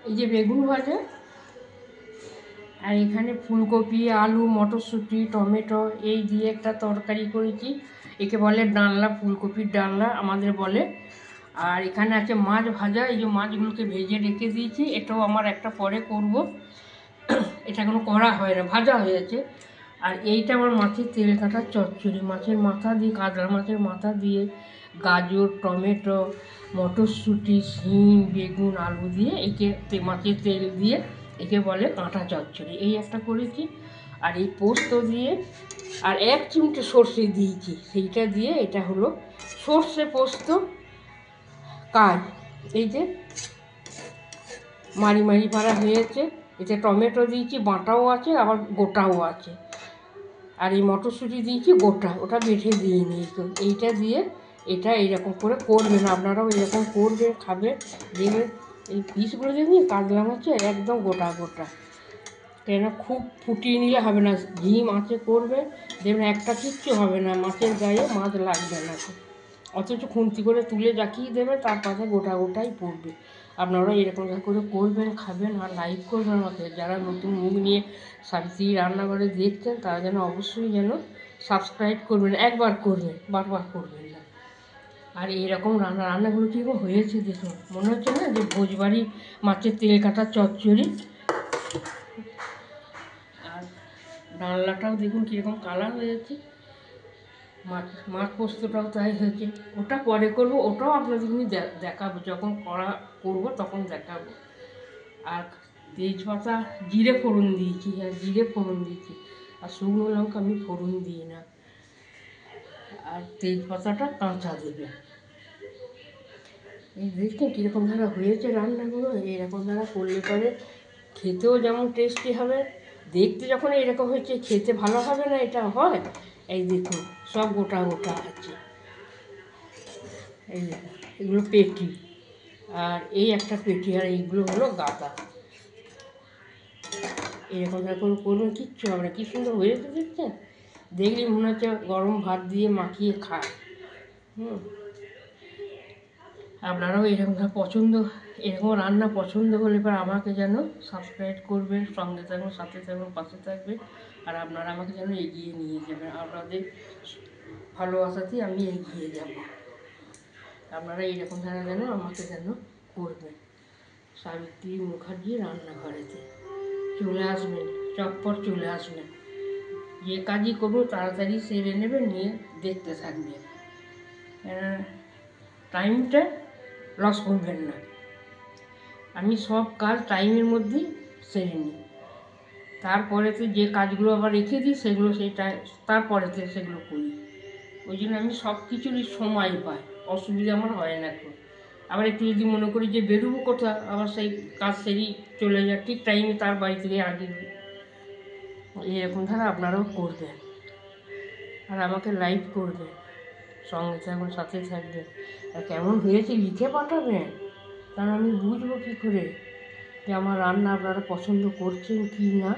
এই যে বেগুন ভাজা, আর এখানে ফুলকপি, আলু, মটরশুঁটি, টমেটো এই দিয়ে একটা তরকারি করেছি। একে বলে ডালনা, ফুলকপির ডালনা আমাদের বলে। আর এখানে আছে মাছ ভাজা, এই যে মাছগুলোকে ভেজে রেখে দিয়েছি, এটাও আমার একটা পরে করব। এটা কোনো করা হয় না, ভাজা হয়েছে। আর এইটা আমার মাছের তেল কাটার চচ্চড়ি, মাছের মাথা দিয়ে, কাতলা মাছের মাথা দিয়ে গাজর, টমেটো, মটরশুঁটি, শিম, বেগুন, আলু দিয়ে একে মাছের তেল দিয়ে একে বলে কাঁটা চচ্চড়ি, এই একটা করেছি। আর এই পোস্ত দিয়ে আর 1 চিমটে সর্ষে দিয়েছি, সেইটা দিয়ে এটা হলো সর্ষে পোস্ত কাজ। এই যে মারি মারি পাড়া হয়েছে, এতে টমেটো দিয়েছি, বাটাও আছে আবার গোটাও আছে। আর এই মটরশুঁটি দিয়েছি গোটা, ওটা বেটে দিইনি। এইটা দিয়ে এটা এইরকম করে করবেন, আপনারাও এরকম করবেন, খাবেন। দেখবেন এই পিসগুলো দেখবেন কাতলা মাছের একদম গোটা গোটা, কেন খুব ফুটিয়ে নিলে হবে না, ঘি মাছে করবে দেখবেন একটা কিচ্ছু হবে না, মাছের গায়ে মাছ লাগবে না। অথচ খুন্তি করে তুলে জাকিয়ে দেবে, তার পাশে গোটা গোটাই পড়বে। আপনারা এরকম করে করবেন, খাবেন, আর লাইক করবেন আমাকে। যারা নতুন মুখ নিয়ে সাবিত্রী রান্নাঘরে দেখছেন তারা যেন অবশ্যই যেন সাবস্ক্রাইব করবেন, একবার করবেন, বারবার করবেন না। আর এইরকম রান্নাগুলো কীরকম হয়েছে দেখুন, মনে হচ্ছে না যে ভোজবাড়ি মাছের তেল কাটা চচ্চড়ি। আর ডালনাটাও দেখুন কীরকম কালার হয়েছে, মাছ পোস্তটাও তাই হয়েছে। ওটা পরে করব, ওটাও আপনাদের দেখাবো, যখন করব তখন দেখাবো। আর তেজপাতা, জিরে ফোড়ন দিয়েছি, হ্যাঁ জিরে ফোড়ন দিয়েছি, আর শুকনো লঙ্কা আমি ফোড়ন দিই না। আর তেজপাতাটা কাঁচা দেবে। এই দেখছেন কীরকম ধারা হয়েছে রান্নাগুলো, এইরকম ধারা করলে পরে খেতেও যেমন টেস্টি হবে, দেখতে যখন এরকম হয়েছে খেতে ভালো হবে না, এটা হয়? এই দেখুন সব গোটা গোটা আছে, এই দেখুন এগুলো পেটি, আর এই একটা পেটি, আর এইগুলো হলো গাদা। এরকম করে করবেন, কিচ্ছু হবে না। কী সুন্দর হয়েছে দেখছেন, দেখলেই মনে হচ্ছে গরম ভাত দিয়ে মাখিয়ে খায়। আপনারাও এরকম পছন্দ, এরকম রান্না পছন্দ হলে পর আমাকে যেন সাবস্ক্রাইব করবেন, সঙ্গে থাকবেন, সাথে থাকবেন, পাশে থাকবেন। আর আপনারা আমাকে যেন এগিয়ে নিয়ে যাবেন, আপনাদের ভালোবাসাতেই আমি এগিয়ে যাব। আপনারা এইরকম ধারা যেন আমাকে যেন করবেন। সাবিত্রী মুখার্জি রান্নাঘরেতে চলে আসবেন, চটপট চলে আসবেন। যে কাজই করবো তাড়াতাড়ি সেরে নেবেন, নিয়ে দেখতে থাকবেন। টাইমটা লস করবেন না। আমি সব কাজ টাইমের মধ্যেই সেরে নিই, তারপরেতে যে কাজগুলো আবার রেখে দিই সেগুলো তারপরেতে সেগুলো করি। ওই জন্য আমি সব কিছুরই সময় পাই, অসুবিধা আমার হয় না এখন। আবার একটু যদি মনে করি যে বেরোবো কোথাও, আবার সেই কাজ সেরেই চলে যায়, ঠিক টাইমে তার বাড়ি থেকে আগে। এরকম ধারা আপনারাও করবেন, আর আমাকে লাইক করবেন, সঙ্গে থাকবেন, সাথে থাকবেন। আর কেমন হয়েছে লিখে পাঠাবেন, কারণ আমি বুঝবো কী করে যে আমার রান্না আপনারা পছন্দ করছেন কি না।